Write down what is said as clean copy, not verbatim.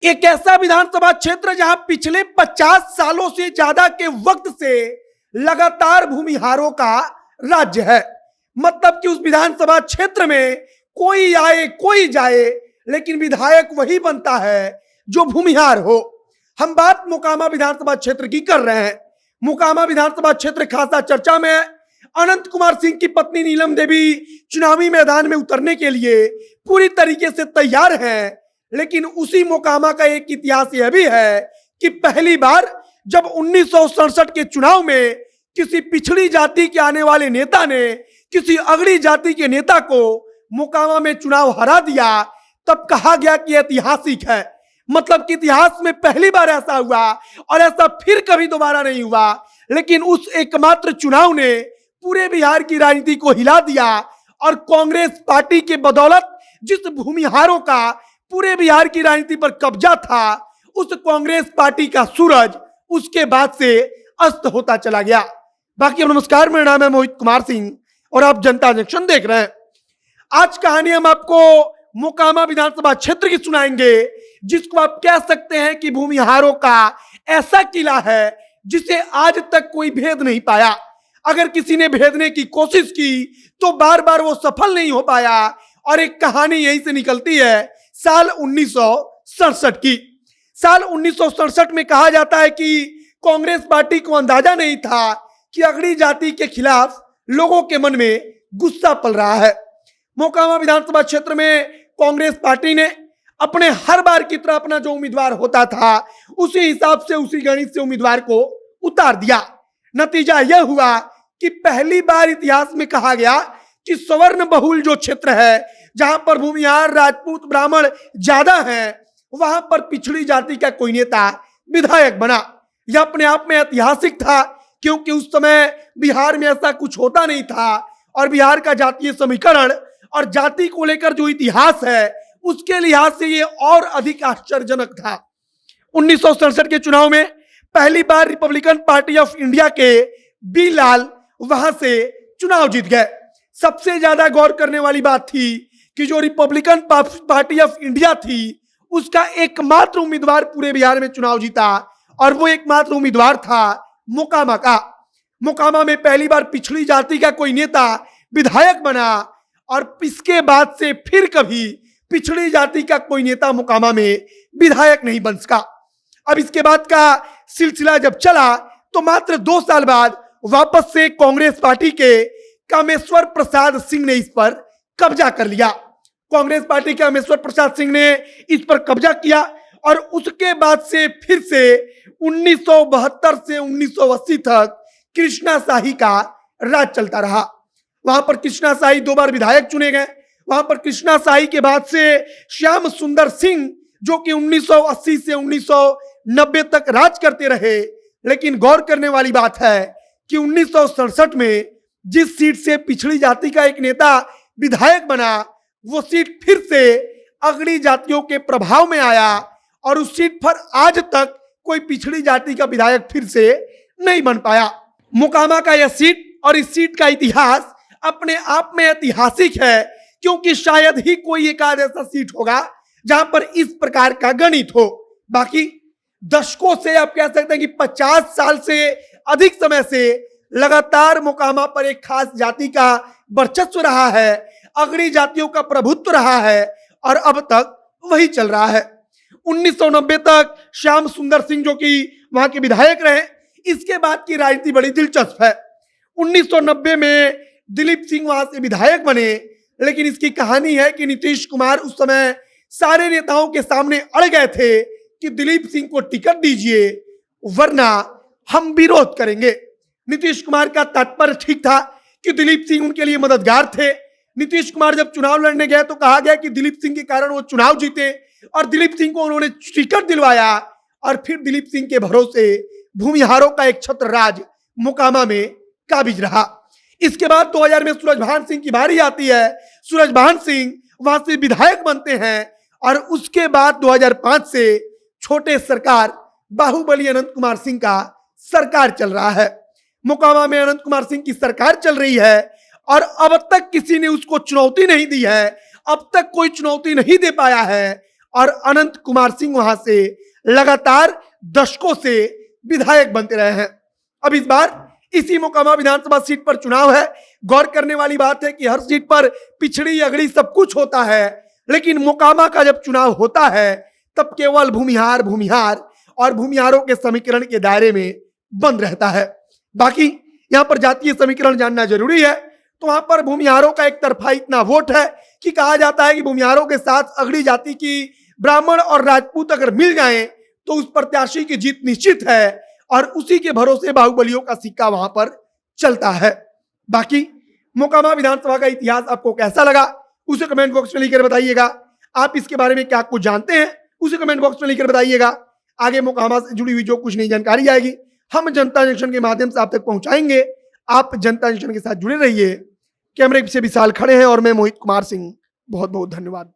एक ऐसा विधानसभा क्षेत्र जहां पिछले 50 सालों से ज्यादा के वक्त से लगातार भूमिहारों का राज्य है। मतलब कि उस विधानसभा क्षेत्र में कोई आए कोई जाए, लेकिन विधायक वही बनता है जो भूमिहार हो। हम बात मोकामा विधानसभा क्षेत्र की कर रहे हैं। मोकामा विधानसभा क्षेत्र खासा चर्चा में है। अनंत कुमार सिंह की पत्नी नीलम देवी चुनावी मैदान में उतरने के लिए पूरी तरीके से तैयार हैं। लेकिन उसी मोकामा का एक इतिहास यह भी है कि पहली बार जब 1967 के चुनाव में किसी पिछड़ी जाति के आने वाले नेता ने किसी अगड़ी जाति के नेता को मोकामा में चुनाव हरा दिया, तब कहा गया कि ऐतिहासिक है। मतलब कि इतिहास में पहली बार ऐसा हुआ और ऐसा फिर कभी दोबारा नहीं हुआ। लेकिन उस एकमात्र चुनाव ने पूरे बिहार की राजनीति को हिला दिया और कांग्रेस पार्टी के बदौलत जिस भूमिहारों का पूरे बिहार की राजनीति पर कब्जा था, उस कांग्रेस पार्टी का सूरज उसके बाद से अस्त होता चला गया। बाकी नमस्कार, मेरा नाम है मोहित कुमार सिंह और आप जनता जंक्शन देख रहे हैं। आज कहानी हम आपको मोकामा विधानसभा क्षेत्र की सुनाएंगे, जिसको आप कह सकते हैं कि भूमिहारों का ऐसा किला है जिसे आज तक कोई भेद नहीं पाया। अगर किसी ने भेदने की कोशिश की तो बार बार वो सफल नहीं हो पाया। और एक कहानी यहीं से निकलती है साल 1967 की। साल 1967 में कहा जाता है कि कांग्रेस पार्टी को अंदाजा नहीं था कि अगड़ी जाति के खिलाफ लोगों के मन में गुस्सा पल रहा है। मोकामा विधानसभा क्षेत्र में कांग्रेस पार्टी ने अपने हर बार की तरह अपना जो उम्मीदवार होता था उसी हिसाब से उसी गणित से उम्मीदवार को उतार दिया। नतीजा यह हुआ कि पहली बार इतिहास में कहा गया कि सवर्ण बहुल जो क्षेत्र है, जहां पर भूमिहार राजपूत ब्राह्मण ज्यादा हैं, वहां पर पिछड़ी जाति का कोई नेता विधायक बना। यह अपने आप में ऐतिहासिक था, क्योंकि उस समय बिहार में ऐसा कुछ होता नहीं था और बिहार का जातीय समीकरण और जाति को लेकर जो इतिहास है उसके लिहाज से ये और अधिक आश्चर्यजनक था। 1967 के चुनाव में पहली बार रिपब्लिकन पार्टी ऑफ इंडिया के बी लाल वहां से चुनाव जीत गए। सबसे ज्यादा गौर करने वाली बात थी कि जो रिपब्लिकन पार्टी ऑफ इंडिया थी उसका एकमात्र उम्मीदवार पूरे बिहार में चुनाव जीता और वो एकमात्र उम्मीदवार था मोकामा का। मोकामा में पहली बार पिछड़ी जाति का कोई नेता विधायक बना और इसके बाद से फिर कभी पिछड़ी जाति का कोई नेता मोकामा में विधायक नहीं बन सका। अब इसके बाद का सिलसिला जब चला तो मात्र 2 साल बाद वापस से कांग्रेस पार्टी के कामेश्वर प्रसाद सिंह ने इस पर कब्जा कर लिया। कांग्रेस पार्टी के कामेश्वर प्रसाद सिंह ने इस पर कब्जा किया और उसके बाद से फिर से 1972 से 1980 तक कृष्णा शाही का राज चलता रहा। वहां पर कृष्णा शाही 2 बार विधायक चुने गए। वहां पर कृष्णा शाही के बाद से श्याम सुंदर सिंह, जो कि 1980 से 1990 तक राज करते रहे। लेकिन गौर करने वाली बात है कि 1967 में जिस सीट से पिछड़ी जाति का एक नेता विधायक बना, वो सीट फिर से अगड़ी जातियों के प्रभाव में आया और उस सीट पर आज तक कोई पिछड़ी जाति का विधायक फिर से नहीं बन पाया। मोकामा का यह सीट और इस सीट का इतिहास अपने आप में ऐतिहासिक है, क्योंकि शायद ही कोई एक आध ऐसा सीट होगा जहां पर इस प्रकार का गणित हो। बाकी दशकों से आप कह सकते हैं कि 50 साल से अधिक समय से लगातार मोकामा पर एक खास जाति का वर्चस्व रहा है, अगड़ी जातियों का प्रभुत्व रहा है और अब तक वही चल रहा है। 1990 तक श्याम सुंदर सिंह जो कि वहां के विधायक रहे। इसके बाद की राजनीति बड़ी दिलचस्प है। 1990 में दिलीप सिंह वहां से विधायक बने, लेकिन इसकी कहानी है कि नीतीश कुमार उस समय सारे नेताओं के सामने अड़ गए थे कि दिलीप सिंह को टिकट दीजिए वरना हम विरोध करेंगे। नीतीश कुमार का तात्पर्य ठीक था कि दिलीप सिंह उनके लिए मददगार थे। नीतीश कुमार जब चुनाव लड़ने गए तो कहा गया कि दिलीप सिंह के कारण वो चुनाव जीते और दिलीप सिंह को उन्होंने टिकट दिलवाया और फिर दिलीप सिंह के भरोसे भूमिहारों का एक छत्र राज मोकामा में काबिज रहा। इसके बाद 2000 में सूरजभान सिंह की बारी आती है। सूरजभान सिंह वहां से विधायक बनते हैं और उसके बाद 2005 से छोटे सरकार बाहुबली अनंत कुमार सिंह का सरकार चल रहा है। मोकामा में अनंत कुमार सिंह की सरकार चल रही है और अब तक किसी ने उसको चुनौती नहीं दी है, अब तक कोई चुनौती नहीं दे पाया है। और अनंत कुमार सिंह वहां से लगातार दशकों से विधायक बनते रहे हैं। अब इस बार इसी मोकामा विधानसभा सीट पर चुनाव है। गौर करने वाली बात है कि हर सीट पर पिछड़ी अगड़ी सब कुछ होता है, लेकिन मोकामा का जब चुनाव होता है तब केवल भूमिहार भूमिहार और भूमिहारों के समीकरण के दायरे में बंद रहता है। बाकी यहां पर जातीय समीकरण जानना जरूरी है। तो वहां पर भूमिहारों का एक तरफा इतना वोट है कि कहा जाता है कि भूमिहारों के साथ अगड़ी जाति की ब्राह्मण और राजपूत अगर मिल जाएं तो उस प्रत्याशी की जीत निश्चित है और उसी के भरोसे बाहुबलियों का सिक्का वहां पर चलता है। बाकी मोकामा विधानसभा का इतिहास आपको कैसा लगा उसे कमेंट बॉक्स में लिखकर बताइएगा। आप इसके बारे में क्या कुछ जानते हैं उसे कमेंट बॉक्स में लिखकर बताइएगा। आगे मोकामा से जुड़ी हुई जो कुछ नई जानकारी आएगी हम जनता जंक्शन के माध्यम से आप तक पहुंचाएंगे। आप जनता जंक्शन के साथ जुड़े रहिए। कैमरे से विशाल खड़े हैं और मैं मोहित कुमार सिंह। बहुत बहुत धन्यवाद।